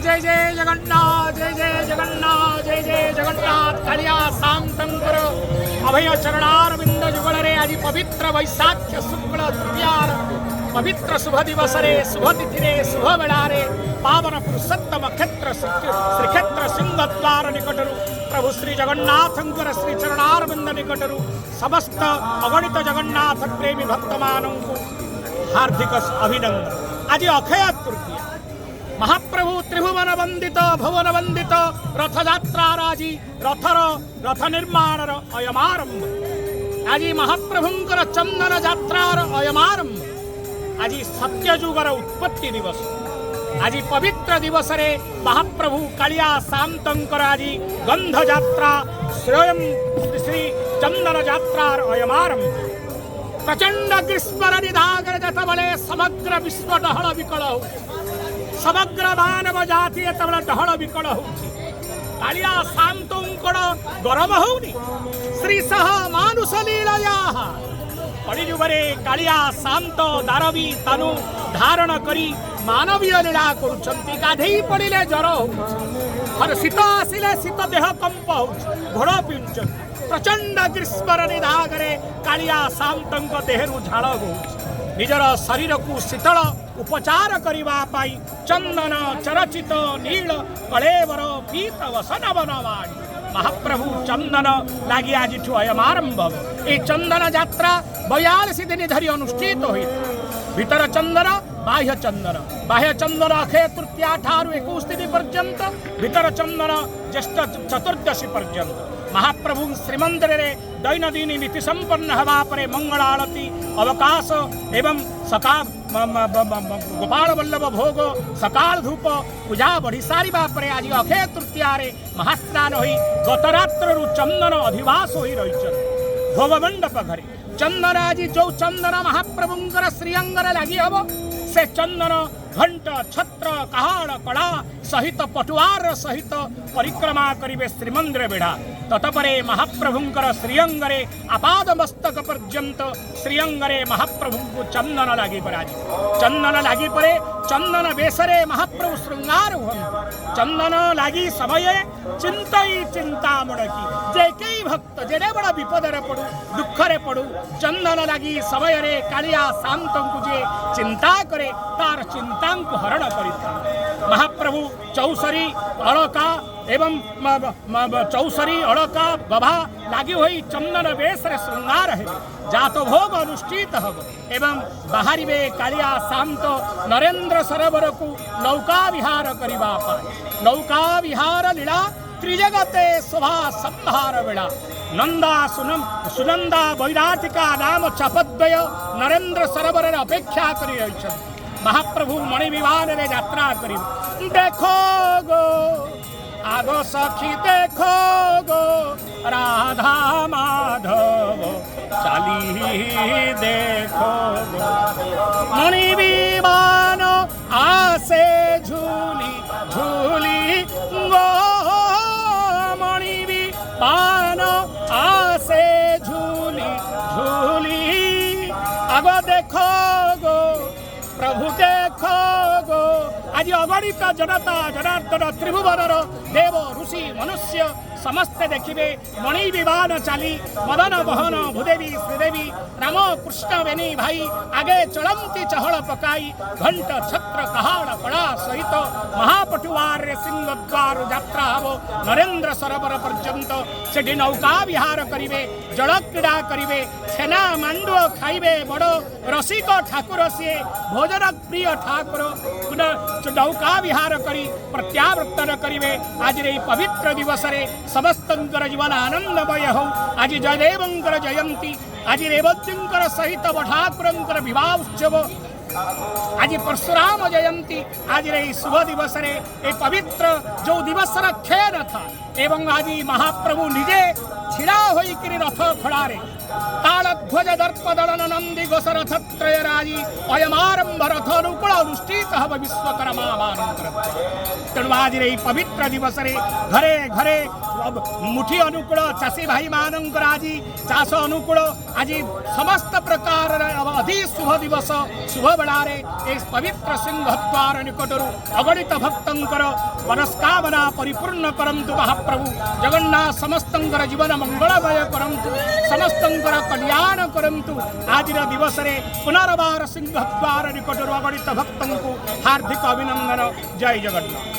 जय जय जगन्नाथ जय जय जगन्नाथ जय जय जगन्नाथ कालिया शांतंकर अभय चरणारविंद जुगल रे आज पवित्र वैशाख शुक्ल तृतीयार पवित्र शुभ दिवस रे शुभ तिथि रे शुभ बेला रे पावन पुरुषोत्तम क्षेत्र श्रीक्षेत्र सिंहद्वार निकटरू प्रभु श्री जगन्नाथंकर श्री चरणारविंद निकटरू समस्त अगणित जगन्नाथ प्रेमी भक्त मानंकु हार्दिक अभिनंदन। आज अक्षय तृतीया महाप्रभु त्रिभुवन वंदित भुवन वंदित रथयात्रा आज रथ निर्माण अयमारंभ। आज महाप्रभुंकर चंदन यात्रार अयमारंभ। आज सत्यजुगर उत्पत्ति दिवस। आज पवित्र दिवस रे महाप्रभु कालिया शांतंकर आज गंध यात्रा स्वयं श्री चंदन यात्रार अयमारंभ। प्रचंड ग्रीष्म निधागर जतबले समग्र विश्व डहल विकल हो समग्र मानव जाति तबले डहल विकल हो कालिया शांतंकर गरम होनी श्री सह मानुष लीलया कलिजुगरे कालिया शांत दारवी तनु धारण करी मानवीय लीला करुछंती। गाधेई पड़िले जर हो शीत आसिले शीत देह कंप हो घोड़ पिंचन प्रचंड ग्रीष्म निधागरे कालिया शांतंक देहरु झाड़ हो निजर शरीर को शीतल उपचार करने चंदन चरचित नील कलेवर पीत वसन बनवाणी महाप्रभु चंदन लगी आज अयमारंभ। ये चंदन यात्रा 42 दिन धरी अनुष्ठित हुई। भीतर चंदन बाह्य चंदन अक्षय तृतीया ठारू 21 दिन पर्यंत भीतर चंदन ज्येष्ठ चतुर्दशी पर्यंत महाप्रभु श्रीमंदिर रे दैनंदिन नीति संपन्न हवा परे मंगल आरती अवकाश एवं सकाल गोपाल वल्लभ भोग सकाल धूप पूजा बढ़ी सारिबा परे आज अक्षय तृतीया रे महास्नान होई गतरात्र चंदन अधिवास होई रही भोग मंडप घरे चंदन आज जो चंदन महाप्रभुंकर श्रीअंगर लगी हब से चंदन घंट छत्र कहाड़ कड़ा सहित पटुआर सहित परिक्रमा करिवे श्रीमंदिर बेढ़ा ततपरे महाप्रभुंकर श्रीअंगरे आपाद मस्तक पर्यंत श्रीअंगरे महाप्रभु को चंदन लगी पर आज चंदन लगी परे चंदन बेसरे महाप्रभु श्रृंगार हुआ चंदन लगी समय चिंतई चिंता मुड़की जे कई भक्त जेडे बड़ा विपद पड़ू दुख रे पड़ू चंदन लगी समय रे कालिया शांत को जे चिंता करे तार चिंता को हरण करिता महाप्रभु चौसरी अलका एवं चौसरी अलका गभा लगी हुई चंदन बेस रे श्रृंगार है जात भोग अनुष्ठित हब एवं बाहरी कालिया शांत नरेंद्र सरोवर को नौका विहार करिबा पाए नौका विहार लीला त्रिजगते शोभा संहार बेड़ा नंदा सुनंदा वैराटिका नाम चपद्वय नरेंद्र सरोवर अपेक्षा करी रही महाप्रभु मणि विमान रे यात्रा करी देखो गो आगो सखी देखो गो राधा माधव चाली देखो गो मणि विमान आसे झूली झूली गो मणि विमान आसे झूली झूली आगो देखो गो प्रभु देखो गो आज अगणित जनता जनार्दन त्रिभुवन देव ऋषि मनुष्य समस्ते देखिए मणि विमान चली मदन मोहन भूदेवी श्रीदेवी राम कृष्ण बेनी भाई आगे चलती चहल पकाई घंट छत्र कहाड़ कड़ा सहित महापटुआर सिंहद्वार यात्रा हम नरेंद्र सरोवर पर्यंत से नौका विहार करेंगे जल क्रीड़ा करेंगे छेना मांडुओ खाइबे बड़ रसिक ठाकुर सी भोजन प्रिय ठाकुर नौका विहार करी प्रत्यावर्तन करेंगे आज रे पवित्र दिवस रे समस्तंकर जीवन आनंदमय हो आज जयदेवंकर जयंती आज रेवतींकर सहित ठाकुरंकर विवाह उत्सव आज परशुराम जयंती आज रे शुभ दिवस रे पवित्र जो दिवस क्षय न था एवं आज महाप्रभु निजे छिड़ा होइकरी रथ खड़ारे ताल ध्वज दर्प दलन नंदी घोष रथ त्रय राजी अयमारंभ रथ अनुकूल अनुष्ठित हब विश्वकर्मा मानंतर तेणु आज पवित्र दिवस रे घरे घरे मुठी अनुकूल चाषी भाई मानंकर आज चाष अनुकूल आज समस्त प्रकार अति शुभ दिवस शुभ बेड़े ए पवित्र सिंहद्वार निकटरू अगणित भक्तंकर मनस्कामना परिपूर्ण करंतु महाप्रभु जगन्नाथ समस्तंकर जीवन मंगलमय करंतु समस्तंकर कल्याण करंतु आज दिवस रे पुनर्बार सिंहद्वार निकटरू अगणित भक्तंकु हार्दिक अभिनंदन जय जगन्नाथ।